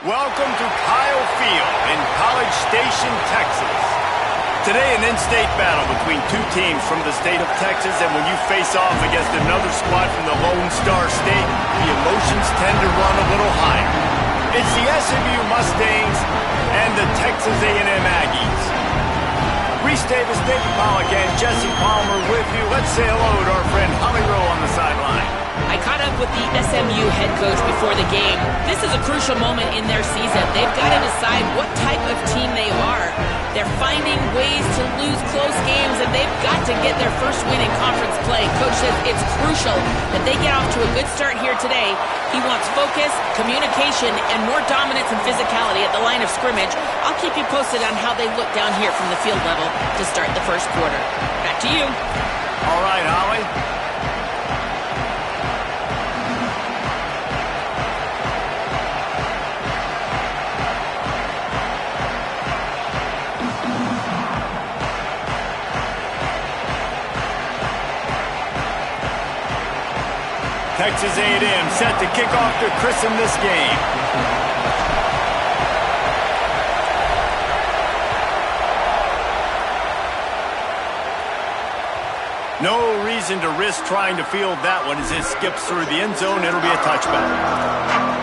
Welcome to Kyle Field in College Station, Texas. Today, an in-state battle between two teams from the state of Texas, and when you face off against another squad from the Lone Star State, the emotions tend to run a little higher. It's the SMU Mustangs and the Texas A&M Aggies. Reese Davis, David Pollock, and Jesse Palmer with you. Let's say hello to our friend Holly Rowe on the sideline. I caught up with the SMU head coach before the game. This is a crucial moment in their season. They've got to decide what type of team they are. They're finding ways to lose close games, and they've got to get their first win in conference play. Coach says it's crucial that they get off to a good start here today. He wants focus, communication, and more dominance and physicality at the line of scrimmage. I'll keep you posted on how they look down here from the field level to start the first quarter. Back to you. All right, Holly. Texas A&M set to kick off to christen this game. No reason to risk trying to field that one as it skips through the end zone. It'll be a touchback.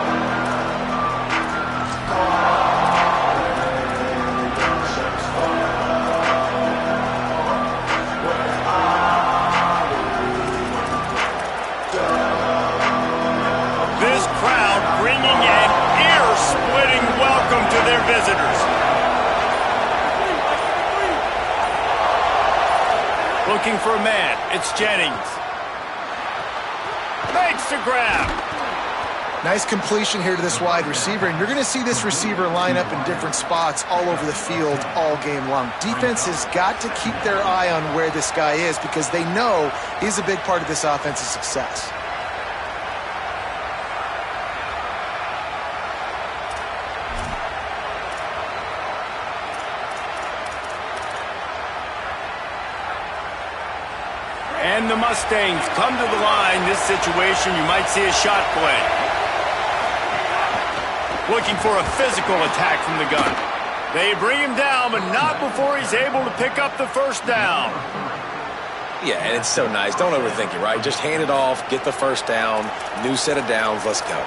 Visitors. Looking for a man. It's Jennings. Makes the grab. Nice completion here to this wide receiver, and you're going to see this receiver line up in different spots all over the field all game long. Defense has got to keep their eye on where this guy is because they know he's a big part of this offense's success. And the Mustangs come to the line. This situation, you might see a shot play. Looking for a physical attack from the gun. They bring him down, but not before he's able to pick up the first down. Yeah, and it's so nice. Don't overthink it, right? Just hand it off, get the first down, new set of downs, let's go.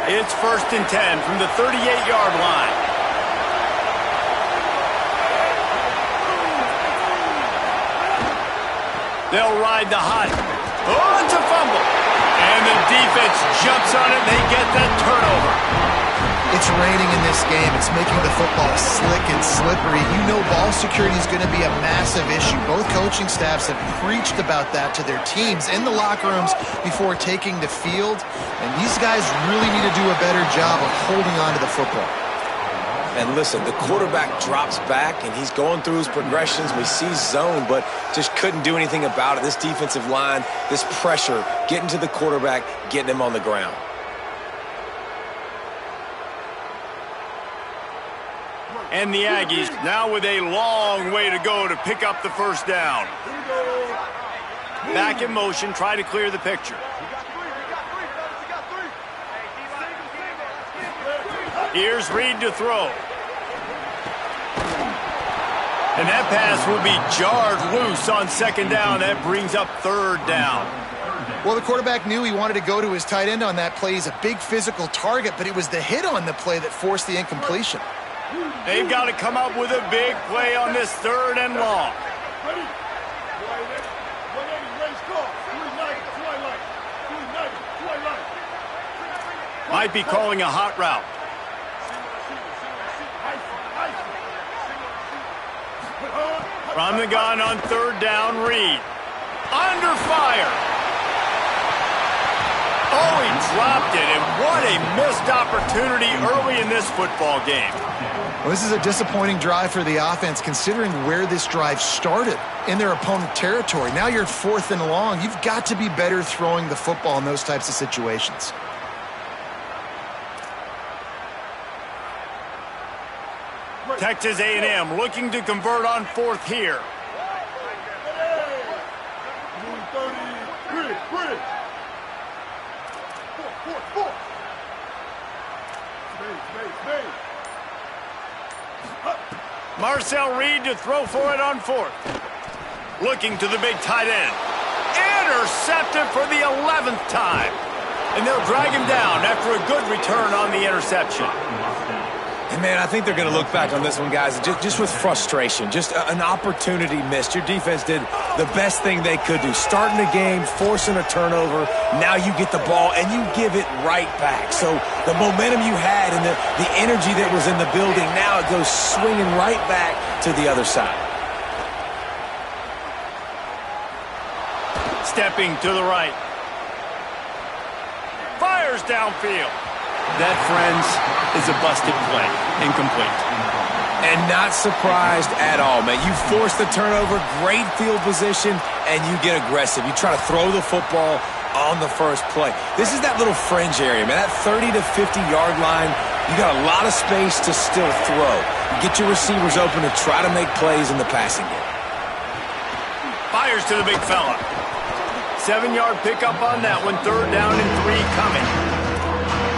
It's 1st and 10 from the 38-yard line. They'll ride the hot. Oh, it's a fumble. And the defense jumps on it. They get that turnover. It's raining in this game. It's making the football slick and slippery. You know ball security is going to be a massive issue. Both coaching staffs have preached about that to their teams in the locker rooms before taking the field. And these guys really need to do a better job of holding on to the football. And listen, the quarterback drops back, and he's going through his progressions. We see zone, but just couldn't do anything about it. This defensive line, this pressure, getting to the quarterback, getting him on the ground. And the Aggies now with a long way to go to pick up the first down. Back in motion, try to clear the picture. Here's Reed to throw. And that pass will be jarred loose on 2nd down. That brings up 3rd down. Well, the quarterback knew he wanted to go to his tight end on that play. He's a big physical target, but it was the hit on the play that forced the incompletion. They've got to come up with a big play on this 3rd and long. Might be calling a hot route. From the gun on 3rd down, Reed. Under fire. Oh, he dropped it, and what a missed opportunity early in this football game. Well, this is a disappointing drive for the offense, considering where this drive started in their opponent territory. Now you're 4th and long. You've got to be better throwing the football in those types of situations. Texas A&M looking to convert on 4th here. Marcel Reed to throw for it on fourth. Looking to the big tight end. Intercepted for the 11th time. And they'll drag him down after a good return on the interception. And man, I think they're going to look back on this one, guys, just with frustration. Just an opportunity missed. Your defense did the best thing they could do. Starting the game, forcing a turnover. Now you get the ball, and you give it right back. So the momentum you had and the energy that was in the building, now it goes swinging right back to the other side. Stepping to the right. Fires downfield. That, friends, is a busted play. Incomplete. And not surprised at all, man. You force the turnover, great field position, and you get aggressive. You try to throw the football on the first play. This is that little fringe area, man. That 30 to 50-yard line, you got a lot of space to still throw. You get your receivers open to try to make plays in the passing game. Fires to the big fella. 7-yard pickup on that one. 3rd down and 3 coming.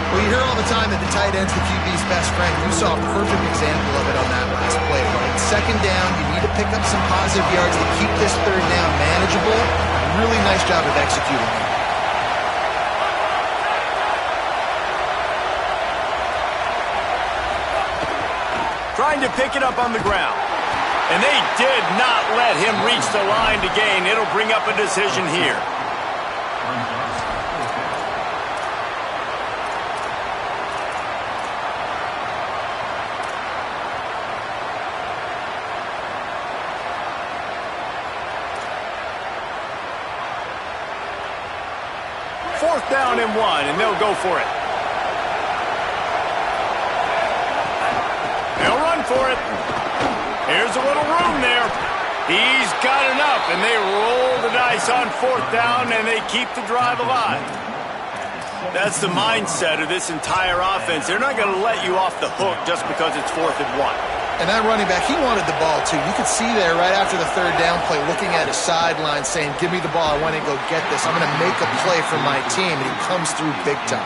Well, you hear all the time that the tight end's the QB's best friend. You saw a perfect example of it on that last play, right? 2nd down, you need to pick up some positive yards to keep this 3rd down manageable. Really nice job of executing it. Trying to pick it up on the ground. And they did not let him reach the line to gain. It'll bring up a decision here. Fourth down and 1, and they'll go for it. They'll run for it. Here's a little room there. He's got enough, and they roll the dice on 4th down, and they keep the drive alive. That's the mindset of this entire offense. They're not going to let you off the hook just because it's 4th and 1. And that running back, he wanted the ball, too. You could see there right after the 3rd down play, looking at his sideline, saying, give me the ball. I want to go get this. I'm going to make a play for my team. And he comes through big time.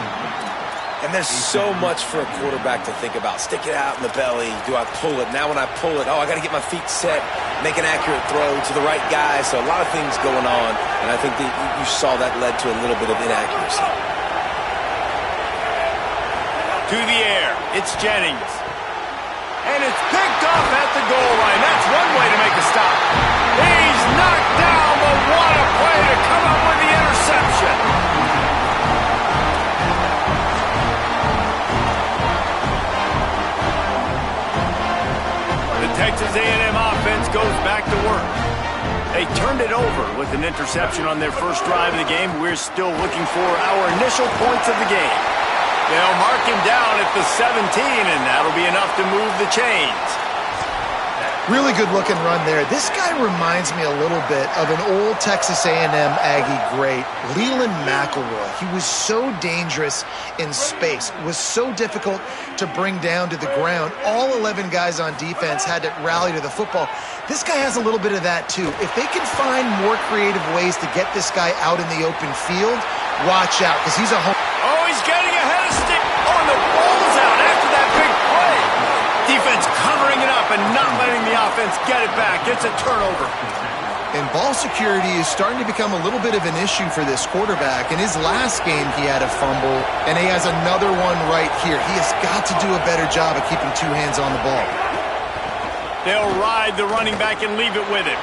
And there's so much for a quarterback to think about. Stick it out in the belly. Do I pull it? Now when I pull it, I got to get my feet set, make an accurate throw to the right guy. So a lot of things going on. And I think that you saw that led to a little bit of inaccuracy. To the air. It's Jennings. And it's picked off at the goal line. That's one way to make a stop. He's knocked down, but what a play to come up with the interception. The Texas A&M offense goes back to work. They turned it over with an interception on their first drive of the game. We're still looking for our initial points of the game. They'll mark him down at the 17, and that'll be enough to move the chains. Really good-looking run there. This guy reminds me a little bit of an old Texas A&M Aggie great, Leland McElroy. He was so dangerous in space. It was so difficult to bring down to the ground. All 11 guys on defense had to rally to the football. This guy has a little bit of that, too. If they can find more creative ways to get this guy out in the open field, watch out, because he's a home. Oh, he's getting ahead of stick. Oh, and the ball's out after that big play. Defense covering it up and not letting the offense get it back. It's a turnover. And ball security is starting to become a little bit of an issue for this quarterback. In his last game, he had a fumble, and he has another one right here. He has got to do a better job of keeping 2 hands on the ball. They'll ride the running back and leave it with him.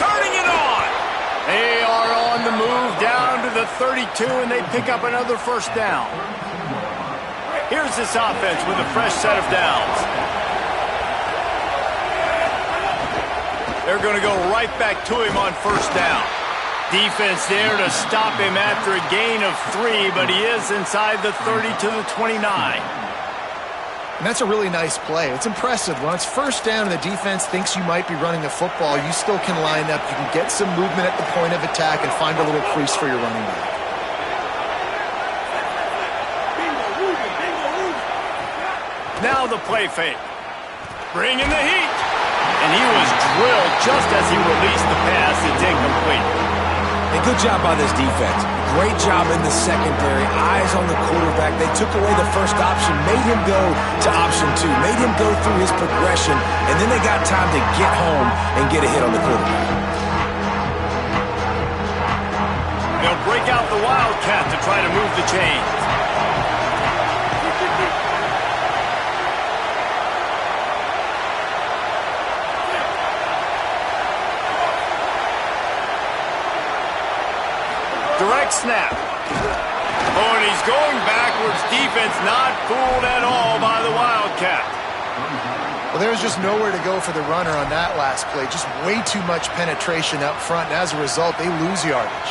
Turning it on. They are on the move down to the 32, and they pick up another 1st down. Here's this offense with a fresh set of downs. They're going to go right back to him on 1st down. Defense there to stop him after a gain of 3, but he is inside the 30 to the 29. And that's a really nice play. It's impressive. When it's 1st down and the defense thinks you might be running the football, you still can line up. You can get some movement at the point of attack and find a little crease for your running back. Now the play fake. Bringing the heat. And he was drilled just as he released the pass. It's incomplete. And good job by this defense. Great job in the secondary. Eyes on the quarterback. They took away the first option, made him go to option 2, made him go through his progression, and then they got time to get home and get a hit on the quarterback. They'll break out the Wildcat to try to move the chains. Direct snap. Oh, and he's going backwards. Defense not fooled at all by the Wildcat. Well, there was just nowhere to go for the runner on that last play. Just way too much penetration up front, and as a result, they lose yardage.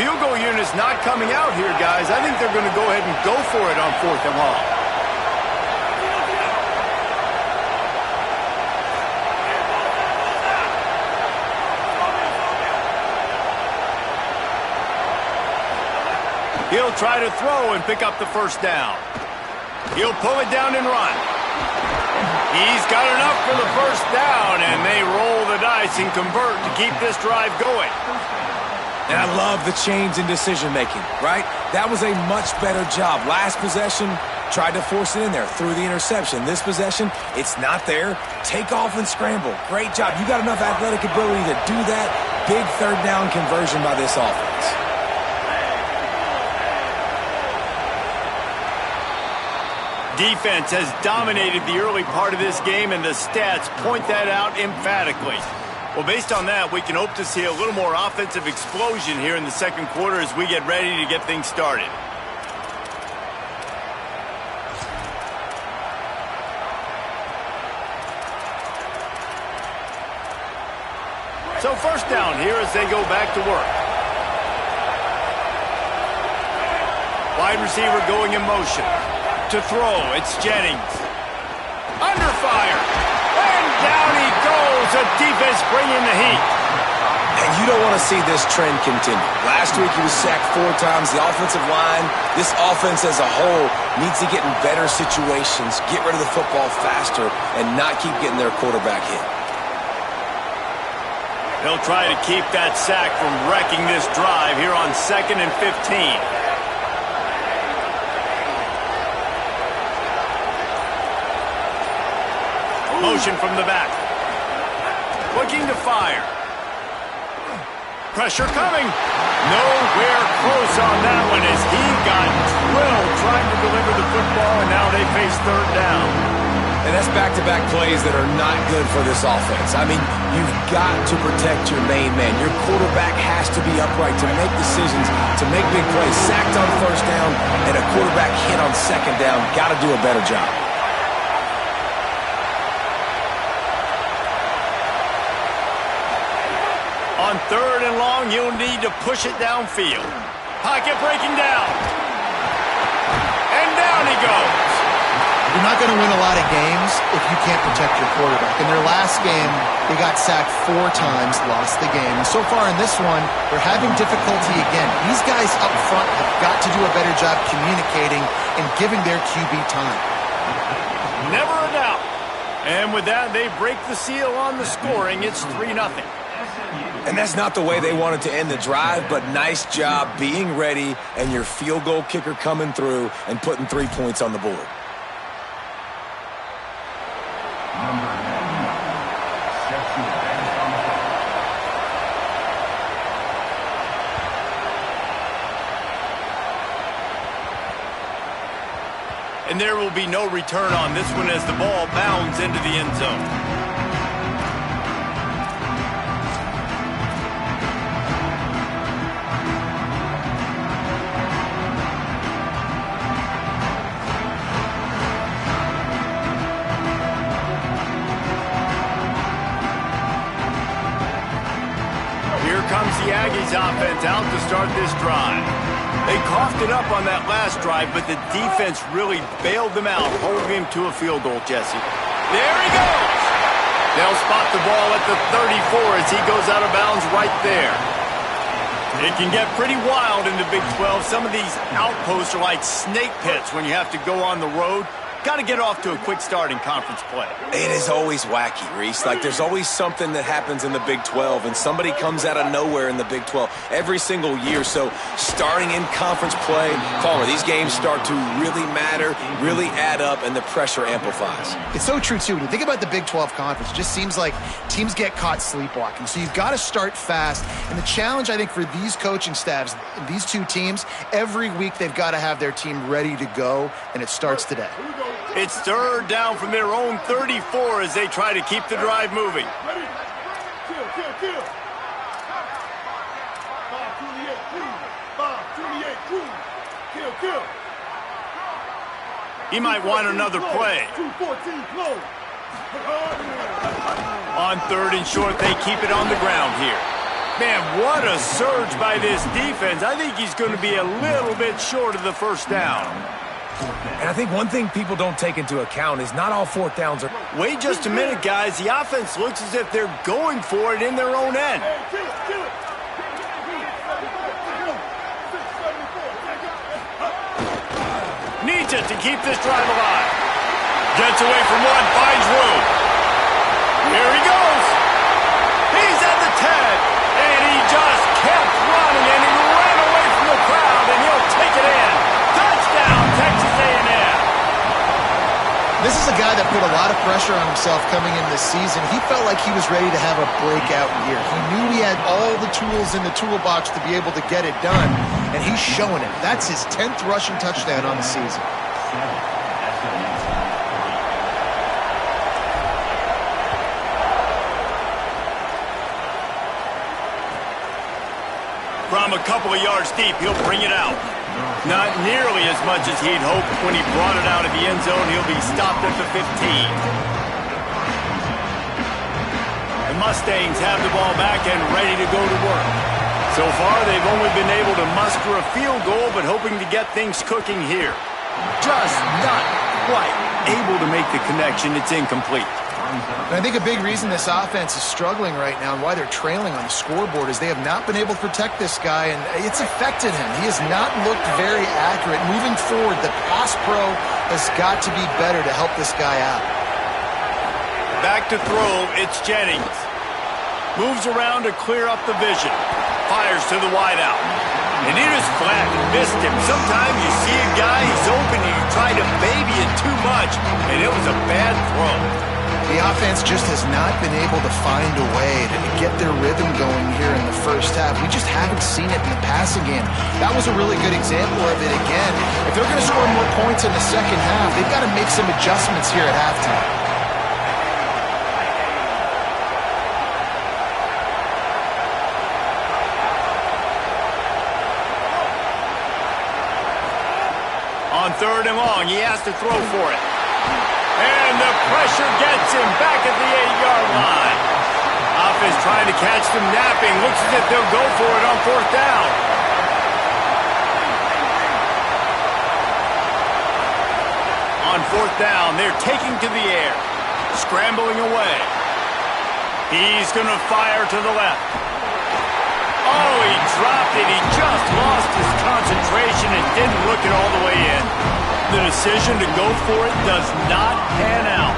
Field goal unit's not coming out here, guys. I think they're going to go ahead and go for it on 4th and long. He'll try to throw and pick up the first down. He'll pull it down and run. He's got enough for the first down, and they roll the dice and convert to keep this drive going. And I love the change in decision-making, right? That was a much better job. Last possession, tried to force it in there, threw the interception. This possession, it's not there. Take off and scramble. Great job. You got enough athletic ability to do that. Big third down conversion by this offense. Defense has dominated the early part of this game, and the stats point that out emphatically. Well, based on that, we can hope to see a little more offensive explosion here in the second quarter as we get ready to get things started. So first down here as they go back to work. Wide receiver going in motion. To throw, it's Jennings. Under fire. And down he goes. The defense bringing the heat. And you don't want to see this trend continue. Last week he was sacked 4 times. The offensive line, this offense as a whole, needs to get in better situations, get rid of the football faster, and not keep getting their quarterback hit. They'll try to keep that sack from wrecking this drive here on 2nd and 15. Motion from the back. Looking to fire. Pressure coming. Nowhere close on that one as he got drilled trying to deliver the football, and now they face 3rd down. And that's back-to-back plays that are not good for this offense. I mean, you've got to protect your main man. Your quarterback has to be upright to make decisions, to make big plays. Sacked on 1st down and a quarterback hit on 2nd down. Got to do a better job. On 3rd and long, you'll need to push it downfield. Pocket breaking down. And down he goes. You're not going to win a lot of games if you can't protect your quarterback. In their last game, they got sacked 4 times, lost the game. And so far in this one, they're having difficulty again. These guys up front have got to do a better job communicating and giving their QB time. Never a doubt. And with that, they break the seal on the scoring. It's 3-0. And that's not the way they wanted to end the drive, but nice job being ready and your field goal kicker coming through and putting 3 points on the board. And there will be no return on this one as the ball bounds into the end zone. Here comes the Aggies offense out to start this drive. They coughed it up on that last drive, but the defense really bailed them out, holding him to a field goal, Jesse. There he goes! They'll spot the ball at the 34 as he goes out of bounds right there. It can get pretty wild in the Big 12. Some of these outposts are like snake pits when you have to go on the road. got to get off to a quick start in conference play. It is always wacky, Reese. Like, there's always something that happens in the Big 12, and somebody comes out of nowhere in the Big 12 every single year. So starting in conference play, Palmer, these games start to really matter, really add up, and the pressure amplifies. It's so true, too. When you think about the Big 12 conference, it just seems like teams get caught sleepwalking. So you've got to start fast. And the challenge, I think, for these coaching staffs, these two teams, every week they've got to have their team ready to go, and it starts today. It's third down from their own 34 as they try to keep the drive moving. He might want another play. On third and short, they keep it on the ground here. Man, what a surge by this defense. I think he's going to be a little bit short of the first down. And I think one thing people don't take into account is not all fourth downs are... Wait just a minute, guys. The offense looks as if they're going for it in their own end. Needs it to keep this drive alive. Gets away from one, finds room. Here he goes. He's at the 10, and he just kept running, and he ran away from the crowd, and he'll take it in. Touchdown, Texas A&M. This is a guy that put a lot of pressure on himself coming in this season. He felt like he was ready to have a breakout year. He knew he had all the tools in the toolbox to be able to get it done, and he's showing it. That's his 10th rushing touchdown on the season. From a couple of yards deep, he'll bring it out. Not nearly as much as he'd hoped when he brought it out of the end zone. He'll be stopped at the 15. The Mustangs have the ball back and ready to go to work. So far, they've only been able to muster a field goal, but hoping to get things cooking here. Just not quite able to make the connection. It's incomplete. And I think a big reason this offense is struggling right now and why they're trailing on the scoreboard is they have not been able to protect this guy, and it's affected him. He has not looked very accurate. Moving forward, the pass pro has got to be better to help this guy out. Back to throw, it's Jennings. Moves around to clear up the vision. Fires to the wideout. And he just flat missed him. Sometimes you see a guy, he's open, and you try to baby it too much, and it was a bad throw. The offense just has not been able to find a way to get their rhythm going here in the first half. We just haven't seen it in the passing game. That was a really good example of it again. If they're going to score more points in the second half, they've got to make some adjustments here at halftime. On third and long, he has to throw for it. And the pressure gets him back at the 8-yard line. Offense trying to catch them napping. Looks as if they'll go for it on fourth down. On fourth down, they're taking to the air. Scrambling away. He's going to fire to the left. Oh, he dropped it. He just lost his concentration and didn't look it all the way in. The decision to go for it does not pan out.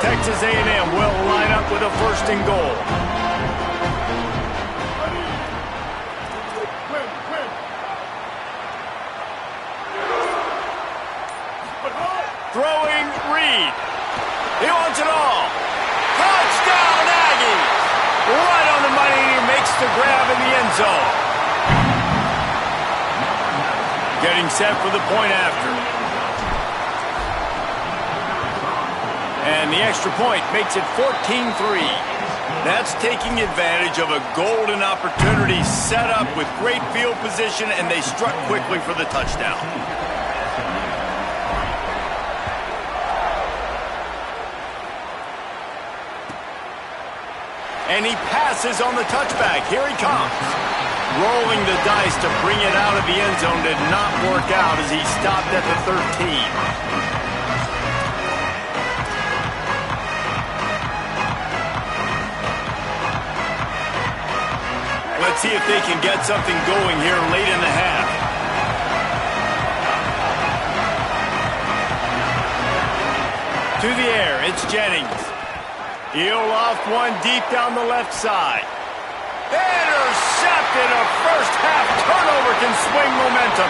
Texas A&M will line up with a first and goal. Throwing Reed. He wants it all. Touchdown, Aggies! Right on the money, he makes the grab in the end zone. Getting set for the point after. And the extra point makes it 14-3. That's taking advantage of a golden opportunity set up with great field position, and they struck quickly for the touchdown. And he passes on the touchback. Here he comes. Rolling the dice to bring it out of the end zone did not work out as he stopped at the 13. Let's see if they can get something going here late in the half. To the air, it's Jennings. He'll loft one deep down the left side. Intercepted. A first-half turnover can swing momentum.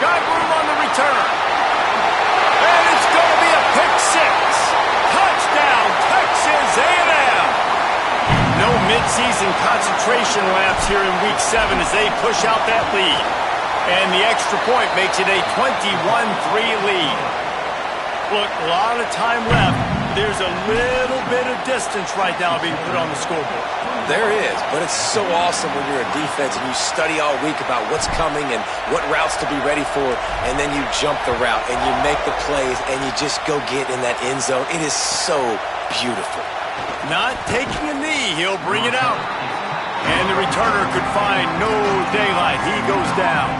Got room on the return. And it's going to be a pick six. Touchdown, Texas A&M. No midseason concentration laps here in Week 7 as they push out that lead. And the extra point makes it a 21-3 lead. Look, a lot of time left. There's a little bit of distance right now being put on the scoreboard. There is, but it's so awesome when you're a defense and you study all week about what's coming and what routes to be ready for, and then you jump the route and you make the plays and you just go get in that end zone. It is so beautiful. Not taking a knee, he'll bring it out. And the returner could find no daylight. He goes down.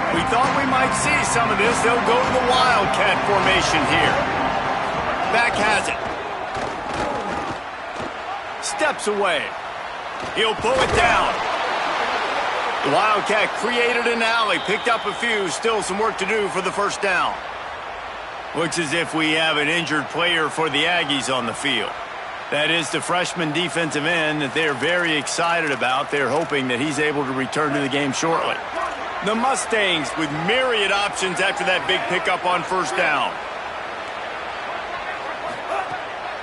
We thought we might see some of this. They'll go to the Wildcat formation here. Back has it. Steps away. He'll pull it down. The Wildcat created an alley, picked up a few, still some work to do for the first down. Looks as if we have an injured player for the Aggies on the field. That is the freshman defensive end that they're very excited about. They're hoping that he's able to return to the game shortly. The Mustangs with myriad options after that big pickup on first down.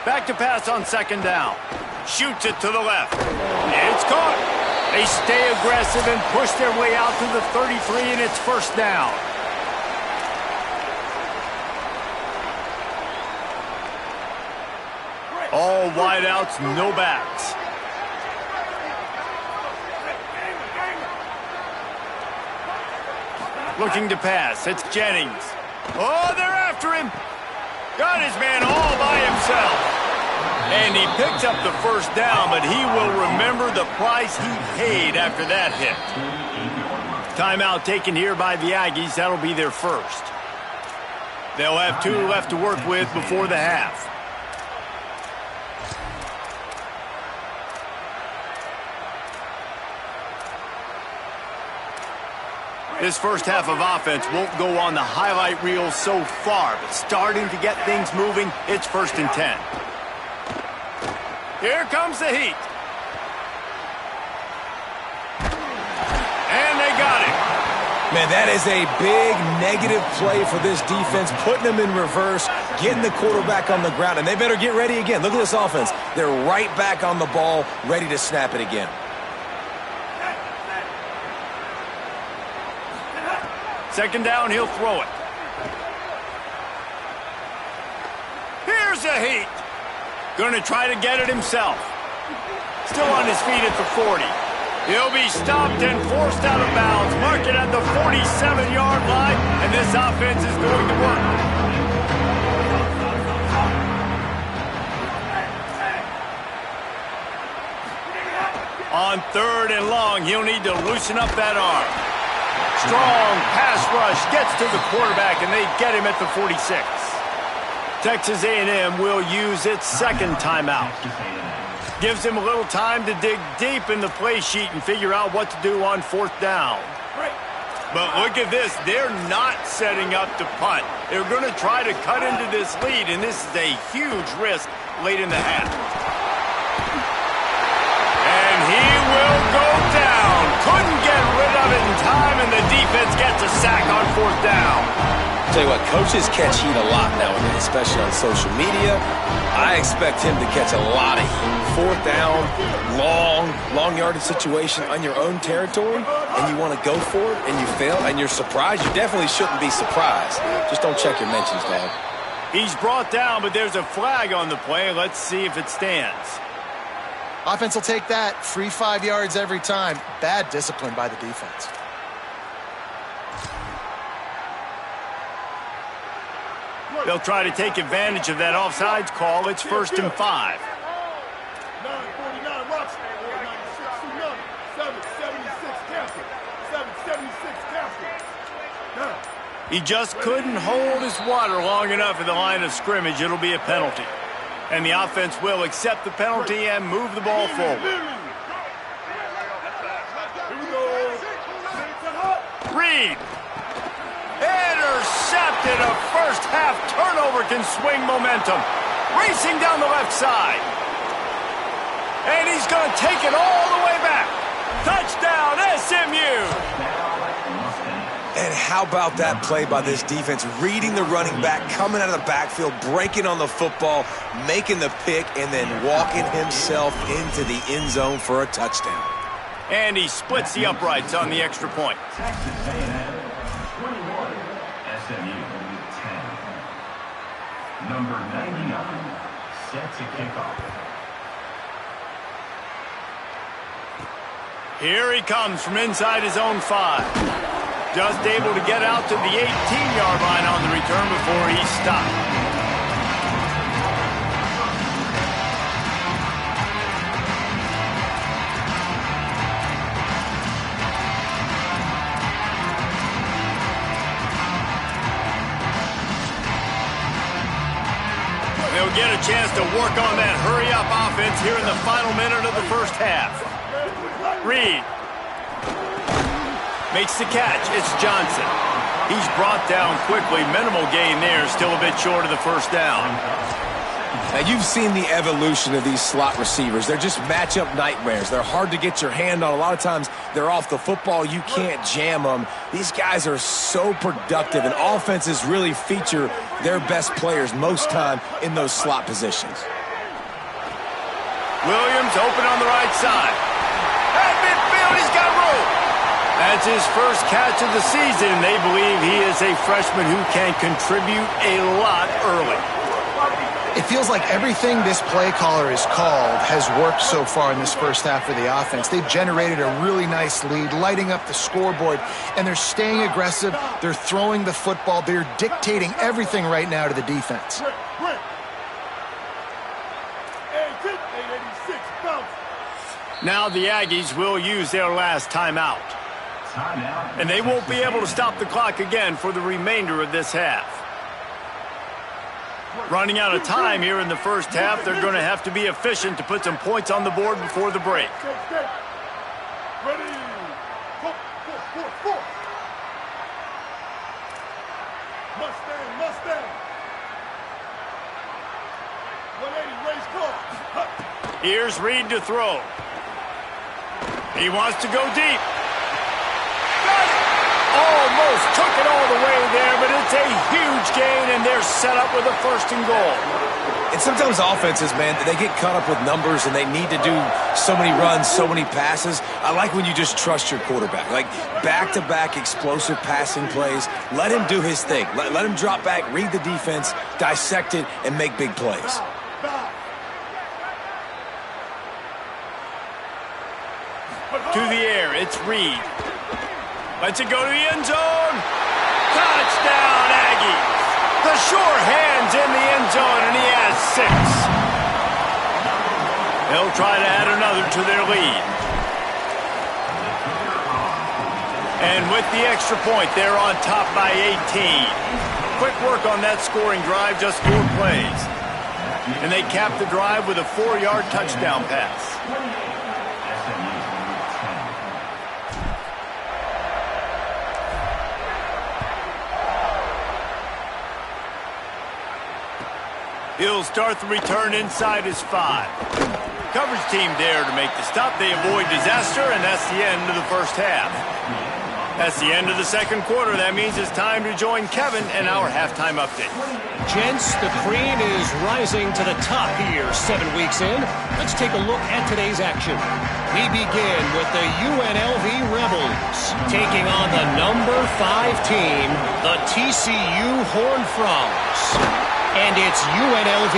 Back to pass on second down. Shoots it to the left. It's caught. They stay aggressive and push their way out to the 33, and it's first down. All wideouts, no backs. Looking to pass. It's Jennings. Oh, they're after him. Got his man all by himself. And he picks up the first down, but he will remember the price he paid after that hit. Timeout taken here by the Aggies. That'll be their first. They'll have 2 left to work with before the half. This first half of offense won't go on the highlight reel so far, but starting to get things moving, it's 1st and 10. Here comes the heat. And they got it. Man, that is a big negative play for this defense, putting them in reverse, getting the quarterback on the ground, and they better get ready again. Look at this offense. They're right back on the ball, ready to snap it again. Second down, he'll throw it. Here's the heat. Going to try to get it himself. Still on his feet at the 40. He'll be stopped and forced out of bounds. Mark it at the 47-yard line, and this offense is going to work. On 3rd and long, he'll need to loosen up that arm. Strong pass rush gets to the quarterback, and they get him at the 46. Texas A&M will use its second timeout. Gives him a little time to dig deep in the play sheet and figure out what to do on 4th down. But look at this. They're not setting up to punt. They're going to try to cut into this lead, and this is a huge risk late in the half. And he will go down. Couldn't get rid of it in time, and the defense gets a sack on 4th down. Tell you what, coaches catch heat a lot nowadays, especially on social media. I expect him to catch a lot of heat. 4th down, long yardage situation on your own territory, and you want to go for it, and you fail, and you're surprised. You definitely shouldn't be surprised. Just don't check your mentions, dog. He's brought down, but there's a flag on the play. Let's see if it stands. Offense will take that. Free 5 yards every time. Bad discipline by the defense. They'll try to take advantage of that offsides call. It's 1st and 5. He just couldn't hold his water long enough in the line of scrimmage. It'll be a penalty. And the offense will accept the penalty and move the ball forward. Reed. Intercepted. A first half turnover can swing momentum. Racing down the left side. And he's going to take it all the way back. Touchdown, SMU. And how about that play by this defense? Reading the running back, coming out of the backfield, breaking on the football, making the pick, and then walking himself into the end zone for a touchdown. And he splits the uprights on the extra point. Texas A&M 21, SMU 10. Number 99, set to kick off. Here he comes from inside his own 5. Just able to get out to the 18-yard line on the return before he stopped. They'll get a chance to work on that hurry-up offense here in the final minute of the first half. Reed. Makes the catch. It's Johnson. He's brought down quickly. Minimal gain there. Still a bit short of the first down. Now, you've seen the evolution of these slot receivers. They're just matchup nightmares. They're hard to get your hand on. A lot of times, they're off the football. You can't jam them. These guys are so productive, and offenses really feature their best players most time in those slot positions. Williams open on the right side. At midfield, he's got room. That's his first catch of the season. They believe he is a freshman who can contribute a lot early. It feels like everything this play caller has called has worked so far in this first half of the offense. They've generated a really nice lead, lighting up the scoreboard, and they're staying aggressive. They're throwing the football. They're dictating everything right now to the defense. Now the Aggies will use their last timeout. And they won't be able to stop the clock again for the remainder of this half. Running out of time here in the first half, they're going to have to be efficient to put some points on the board before the break. Ready. Mustang. 180 race car. Here's Reed to throw. He wants to go deep. Almost took it all the way there, but it's a huge gain, and they're set up with a 1st and goal. And sometimes offenses, man, they get caught up with numbers, and they need to do so many runs, so many passes. I like when you just trust your quarterback. Like back-to-back explosive passing plays. Let him do his thing. Let him drop back, read the defense, dissect it, and make big plays. To the air, it's Reed. Lets it go to the end zone. Touchdown, Aggies. The sure hands in the end zone, and he has 6. They'll try to add another to their lead. And with the extra point, they're on top by 18. Quick work on that scoring drive, just 4 plays. And they cap the drive with a 4-yard touchdown pass. He'll start the return inside his 5. Coverage team there to make the stop. They avoid disaster, and that's the end of the first half. That's the end of the second quarter. That means it's time to join Kevin and our halftime update. Gents, the cream is rising to the top here 7 weeks in. Let's take a look at today's action. We begin with the UNLV Rebels taking on the number 5 team, the TCU Horned Frogs. And it's UNLV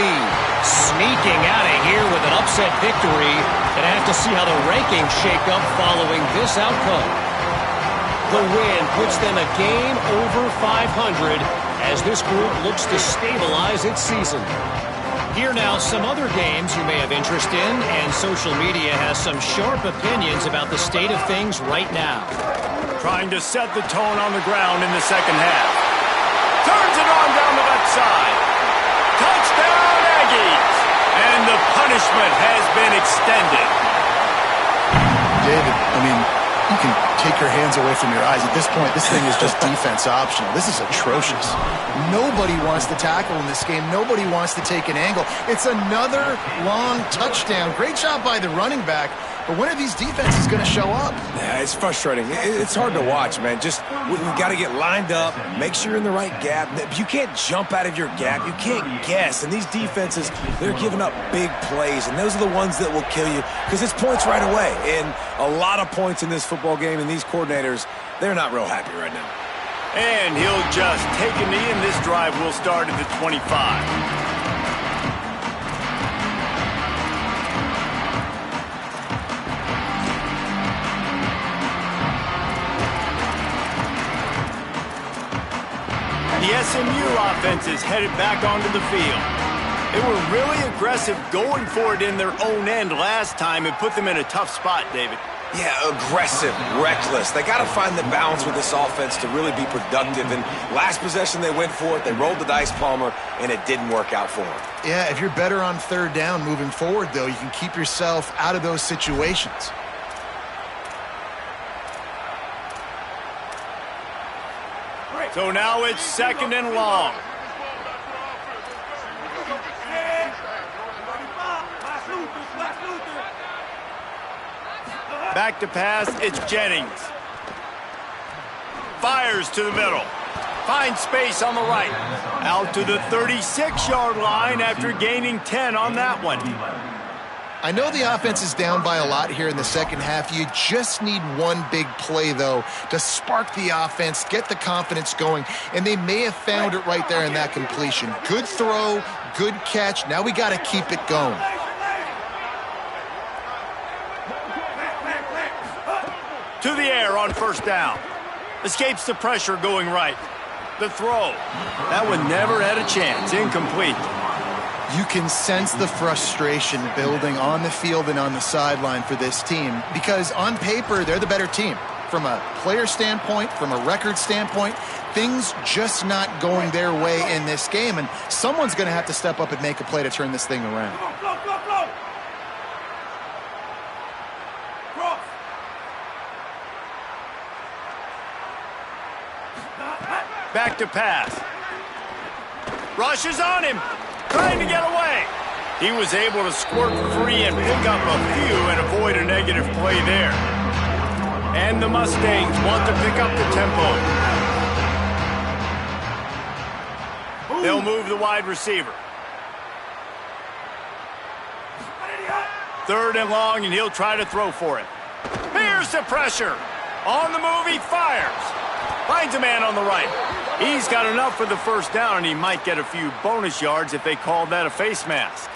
sneaking out of here with an upset victory. And I have to see how the rankings shake up following this outcome. The win puts them a game over 500 as this group looks to stabilize its season. Here now, some other games you may have interest in, and social media has some sharp opinions about the state of things right now. Trying to set the tone on the ground in the second half. Turns it on down the left side. Touchdown, Aggies! take your hands away from your eyes. At this point, this thing is just defense optional. This is atrocious. Nobody wants to tackle in this game. Nobody wants to take an angle. It's another long touchdown. Great job by the running back. But when are these defenses going to show up? Yeah, it's frustrating. It's hard to watch, man. Just, we've got to get lined up, make sure you're in the right gap. You can't jump out of your gap. You can't guess. And these defenses, they're giving up big plays, and those are the ones that will kill you because it's points right away. And a lot of points in this football game, and these coordinators, they're not real happy right now. And he'll just take a knee, and this drive will start at the 25. The SMU offense is headed back onto the field. They were really aggressive going for it in their own end last time and put them in a tough spot, David. Yeah, aggressive, reckless. They got to find the balance with this offense to really be productive. And last possession, they went for it. They rolled the dice, Palmer, and it didn't work out for them. Yeah, if you're better on third down moving forward, though, you can keep yourself out of those situations. So now it's second and long. Back to pass, it's Jennings. Fires to the middle. Finds space on the right. Out to the 36-yard line after gaining 10 on that one. I know the offense is down by a lot here in the second half. You just need one big play, though, to spark the offense, get the confidence going, and they may have found it right there in that completion. Good throw, good catch. Now we got to keep it going. To the air on first down. Escapes the pressure going right. The throw. That one never had a chance. Incomplete. You can sense the frustration building on the field and on the sideline for this team because on paper, they're the better team. From a player standpoint, from a record standpoint, things just not going their way in this game, and someone's going to have to step up and make a play to turn this thing around. Back to pass. Rushes on him. Trying to get away. He was able to squirt free and pick up a few and avoid a negative play there. And the Mustangs want to pick up the tempo. They'll move the wide receiver. Third and long, and he'll try to throw for it. Here's the pressure. On the move, he fires. Finds a man on the right. He's got enough for the first down, and he might get a few bonus yards if they called that a face mask.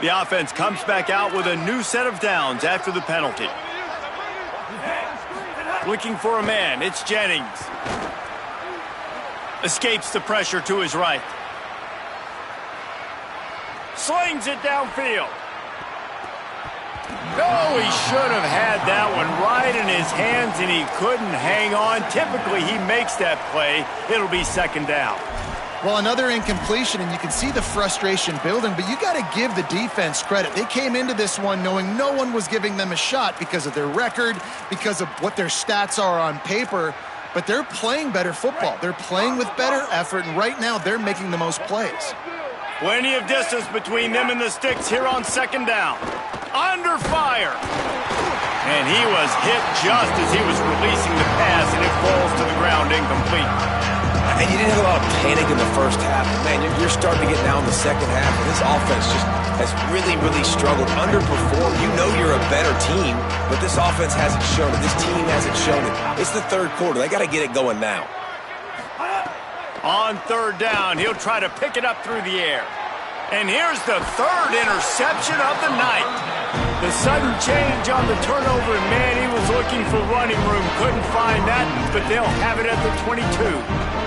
The offense comes back out with a new set of downs after the penalty. Looking for a man, it's Jennings. Escapes the pressure to his right. Slings it downfield. Oh, he should have had that one right in his hands, and he couldn't hang on. Typically, he makes that play. It'll be second down. Well, another incompletion, and you can see the frustration building, but you got to give the defense credit. They came into this one knowing no one was giving them a shot because of their record, because of what their stats are on paper. But they're playing better football. They're playing with better effort, and right now they're making the most plays. Plenty of distance between them and the sticks here on second down. Under fire. And he was hit just as he was releasing the pass, and it falls to the ground incomplete. And you didn't have a lot of panic in the first half. Man, you're starting to get down the second half, and this offense just has really, really struggled, underperformed. You know you're a better team, but this offense hasn't shown it. This team hasn't shown it. It's the third quarter. They got to get it going now. On third down, he'll try to pick it up through the air. And here's the third interception of the night. The sudden change on the turnover, and man, he was looking for running room. Couldn't find that, but they'll have it at the 22.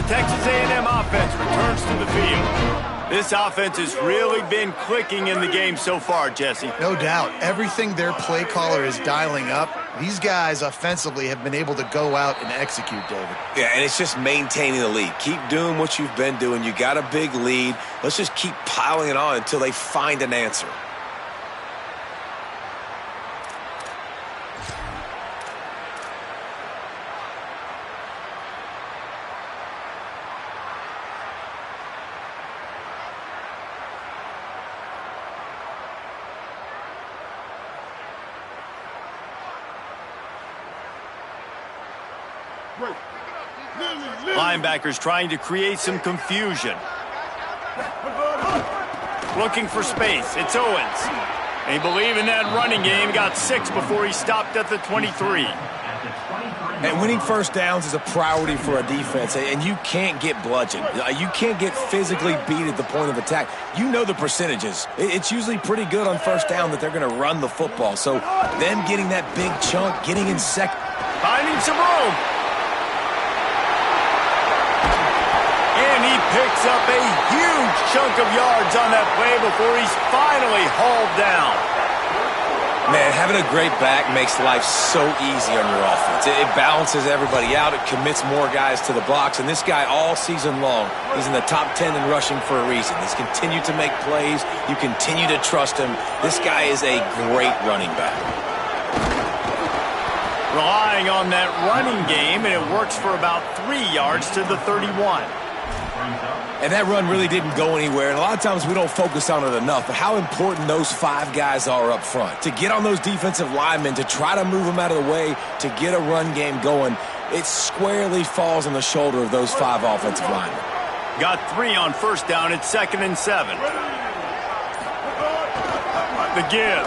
the Texas A&M offense returns to the field. This offense has really been clicking in the game so far, Jesse. No doubt. Everything their play caller is dialing up, these guys offensively have been able to go out and execute, David. Yeah, and it's just maintaining the lead. Keep doing what you've been doing. You got a big lead. Let's just keep piling it on until they find an answer. Linebackers trying to create some confusion. Looking for space. It's Owens. They believe in that running game. Got 6 before he stopped at the 23. And winning first downs is a priority for a defense, and you can't get bludgeoned. You can't get physically beat at the point of attack. You know the percentages. It's usually pretty good on first down that they're going to run the football. So them getting that big chunk, getting in second. Finding some room. And he picks up a huge chunk of yards on that play before he's finally hauled down. Man, having a great back makes life so easy on your offense. It balances everybody out. It commits more guys to the box. And this guy all season long, he's in the top 10 in rushing for a reason. He's continued to make plays. You continue to trust him. This guy is a great running back. Relying on that running game, and it works for about 3 yards to the 31. And that run really didn't go anywhere, and a lot of times we don't focus on it enough, but how important those 5 guys are up front. To get on those defensive linemen, to try to move them out of the way, to get a run game going, it squarely falls on the shoulder of those 5 offensive linemen. Got 3 on first down. It's 2nd and 7. The give.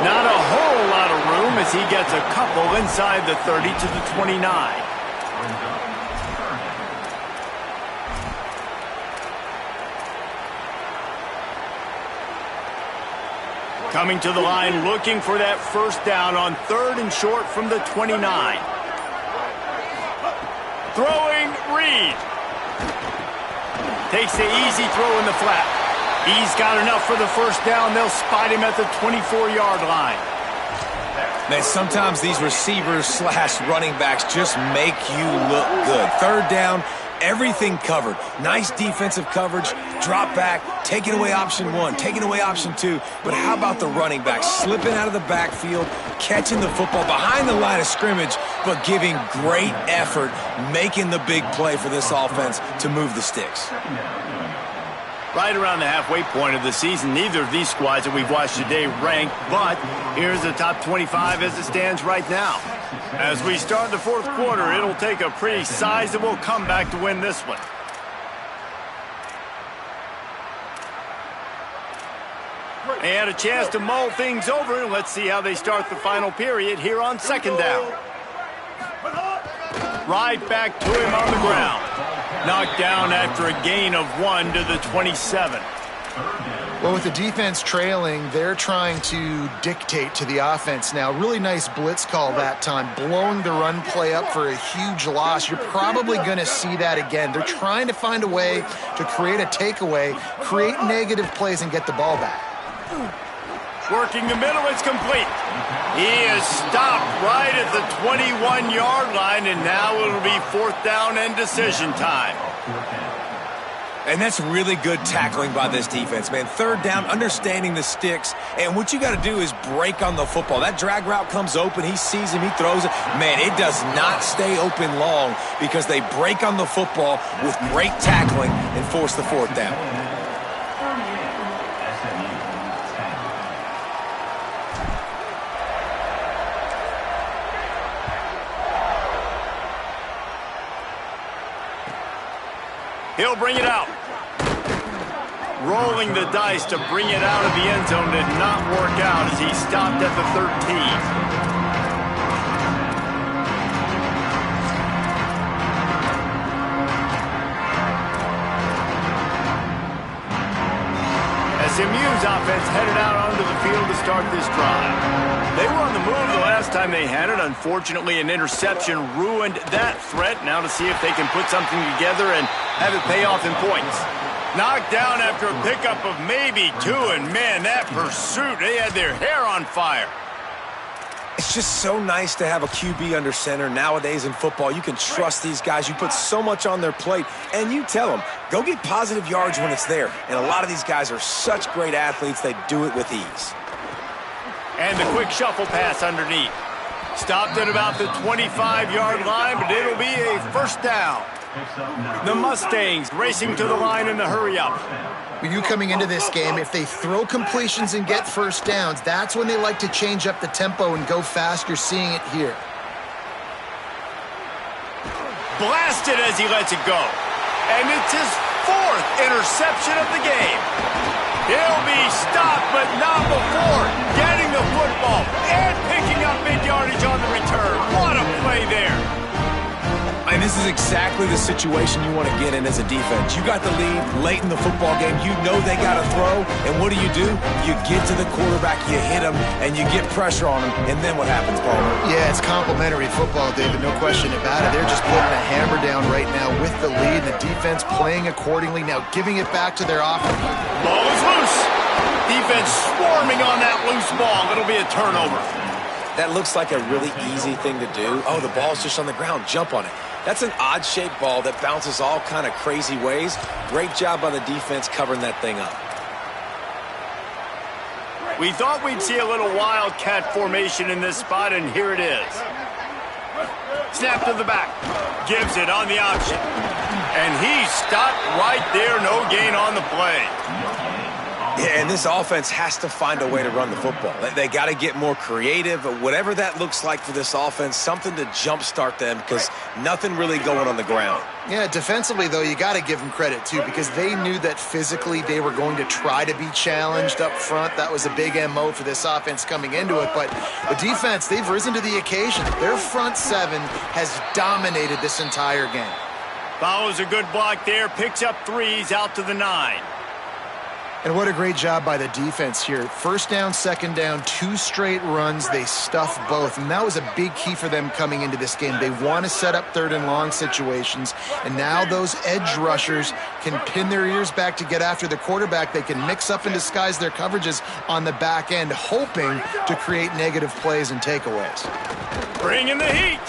Not a whole lot of room as he gets a couple inside the 30 to the 29. Coming to the line, looking for that first down on 3rd and short from the 29. Throwing, Reed. Takes the easy throw in the flat. He's got enough for the first down. They'll spot him at the 24-yard line. Man, sometimes these receivers / running backs just make you look good. 3rd down, everything covered. Nice defensive coverage, drop back, taking away option 1, taking away option 2. But how about the running back slipping out of the backfield, catching the football behind the line of scrimmage, but giving great effort, making the big play for this offense to move the sticks. Right around the halfway point of the season, neither of these squads that we've watched today ranked, but here's the top 25 as it stands right now. As we start the 4th quarter, it'll take a pretty sizable comeback to win this one. They had a chance to mull things over. Let's see how they start the final period here on 2nd down. Right back to him on the ground. Knocked down after a gain of 1 to the 27. Well, with the defense trailing, they're trying to dictate to the offense now. Really nice blitz call that time, blowing the run play up for a huge loss. You're probably going to see that again. They're trying to find a way to create a takeaway, create negative plays, and get the ball back. Working the middle, it's complete. He is stopped right at the 21-yard line, and now it'll be 4th down and decision time. And that's really good tackling by this defense, man. 3rd down, understanding the sticks, and what you got to do is break on the football. That drag route comes open, he sees him, he throws it. Man, it does not stay open long because they break on the football with great tackling and force the 4th down. He'll bring it out. Rolling the dice to bring it out of the end zone did not work out as he stopped at the 13. SMU's offense headed out onto the field to start this drive. They were on the move the last time they had it. Unfortunately, an interception ruined that threat. Now to see if they can put something together and have it pay off in points. Knocked down after a pickup of maybe 2, and man, that pursuit, they had their hair on fire. It's just so nice to have a QB under center. Nowadays in football, you can trust these guys. You put so much on their plate, and you tell them, go get positive yards when it's there. And a lot of these guys are such great athletes, they do it with ease. And the quick shuffle pass underneath. Stopped at about the 25-yard line, but it'll be a first down. The Mustangs racing to the line in the hurry-up. When you coming into this game, if they throw completions and get first downs, that's when they like to change up the tempo and go fast. You're seeing it here. Blasted as he lets it go. And it's his 4th interception of the game. He'll be stopped, but not before getting the football and picking up mid-yardage on the return. What a play there. And this is exactly the situation you want to get in as a defense. You got the lead late in the football game. You know they got to throw. And what do? You get to the quarterback, you hit him, and you get pressure on him. And then what happens, Palmer? Yeah, it's complimentary football, David. No question about it. They're just putting a hammer down right now with the lead. The defense playing accordingly. Now giving it back to their offense. Ball is loose. Defense swarming on that loose ball. It'll be a turnover. That looks like a really easy thing to do. Oh, the ball's just on the ground. Jump on it. That's an odd-shaped ball that bounces all kind of crazy ways. Great job by the defense covering that thing up. We thought we'd see a little wildcat formation in this spot, and here it is. Snap to the back. Gives it on the option. And he stopped right there. No gain on the play. Yeah, and this offense has to find a way to run the football. They got to get more creative, whatever that looks like for this offense, something to jumpstart them because nothing really going on the ground. Yeah, defensively, though, you got to give them credit, too, because they knew that physically they were going to try to be challenged up front. That was a big MO for this offense coming into it. But the defense, they've risen to the occasion. Their front 7 has dominated this entire game. Follows a good block there, picks up 3s out to the 9. And what a great job by the defense here. First down, second down, 2 straight runs. They stuffed both. And that was a big key for them coming into this game. They want to set up 3rd and long situations. And now those edge rushers can pin their ears back to get after the quarterback. They can mix up and disguise their coverages on the back end, hoping to create negative plays and takeaways. Bring in the heat.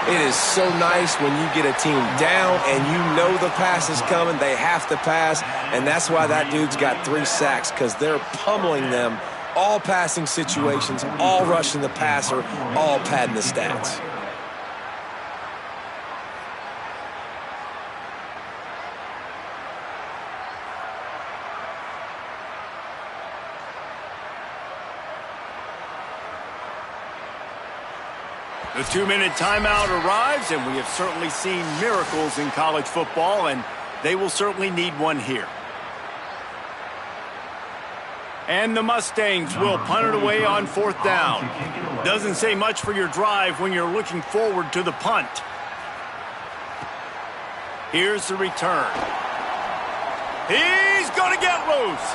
It is so nice when you get a team down and you know the pass is coming. They have to pass, and that's why that dude's got 3 sacks, because they're pummeling them, all passing situations, all rushing the passer, all padding the stats. The 2-minute timeout arrives, and we have certainly seen miracles in college football, and they will certainly need one here. And the Mustangs will punt it away on 4th down. Doesn't say much for your drive when you're looking forward to the punt. Here's the return. He's going to get loose.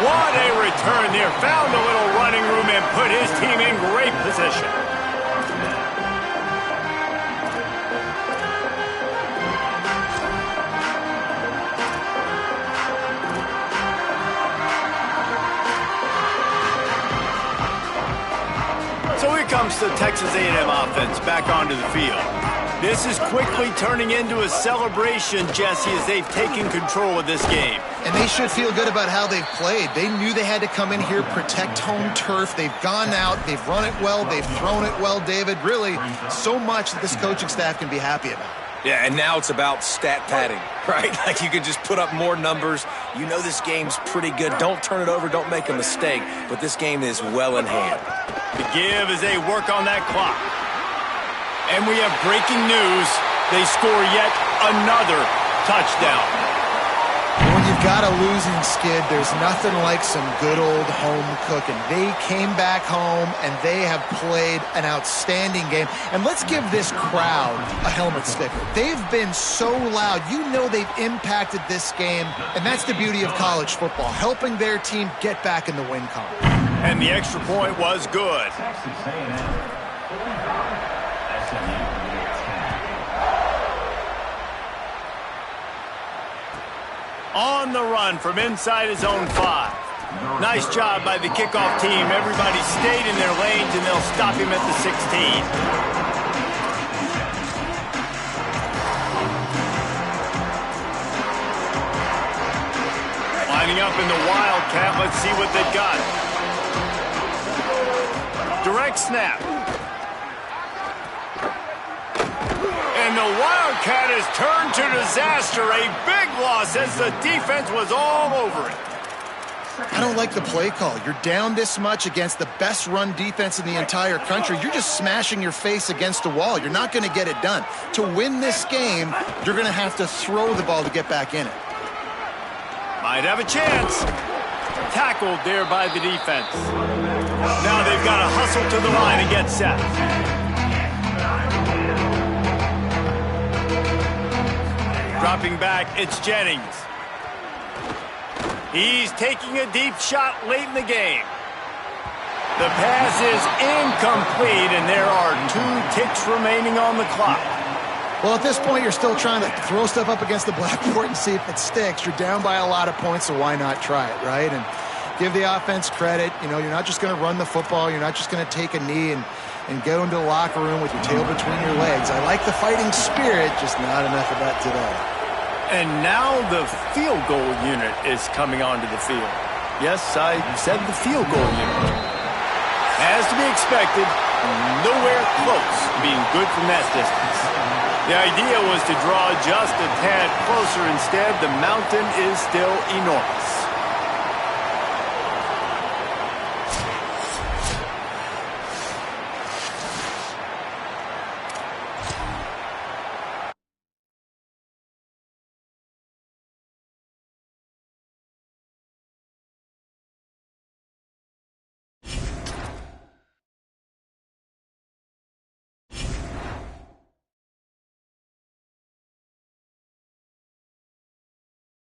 What a return there. Found a little running room and put his team in great position. So here comes the Texas A&M offense back onto the field. This is quickly turning into a celebration, Jesse, as they've taken control of this game. And they should feel good about how they've played. They knew they had to come in here, protect home turf. They've gone out, they've run it well, they've thrown it well, David. Really, so much that this coaching staff can be happy about. Yeah, and now it's about stat padding, right? Like you can just put up more numbers. You know this game's pretty good. Don't turn it over, don't make a mistake. But this game is well in hand. The give as they work on that clock. And we have breaking news. They score yet another touchdown. When you've got a losing skid, there's nothing like some good old home cooking. They came back home, and they have played an outstanding game. And let's give this crowd a helmet sticker. They've been so loud. You know they've impacted this game, and that's the beauty of college football, helping their team get back in the win column. And the extra point was good. Texas A&M 45, SMU 10. On the run from inside his own 5. Nice job by the kickoff team. Everybody stayed in their lanes, and they'll stop him at the 16. Lining up in the Wildcat. Let's see what they've got. Direct snap. And the Wildcat has turned to disaster. A big loss as the defense was all over it. I don't like the play call. You're down this much against the best run defense in the entire country. You're just smashing your face against the wall. You're not going to get it done. To win this game, you're going to have to throw the ball to get back in it. Might have a chance. Tackled there by the defense. Now they've got to hustle to the line and get set. Dropping back, it's Jennings. He's taking a deep shot late in the game. The pass is incomplete, and there are 2 ticks remaining on the clock. Well, at this point, you're still trying to throw stuff up against the blackboard and see if it sticks. You're down by a lot of points, so why not try it, right? And give the offense credit. You know, you're not just going to run the football. You're not just going to take a knee and go into the locker room with your tail between your legs. I like the fighting spirit, just not enough of that today. And now the field goal unit is coming onto the field. Yes, I said the field goal unit. As to be expected, nowhere close to being good from that distance. The idea was to draw just a tad closer. Instead, the mountain is still enormous.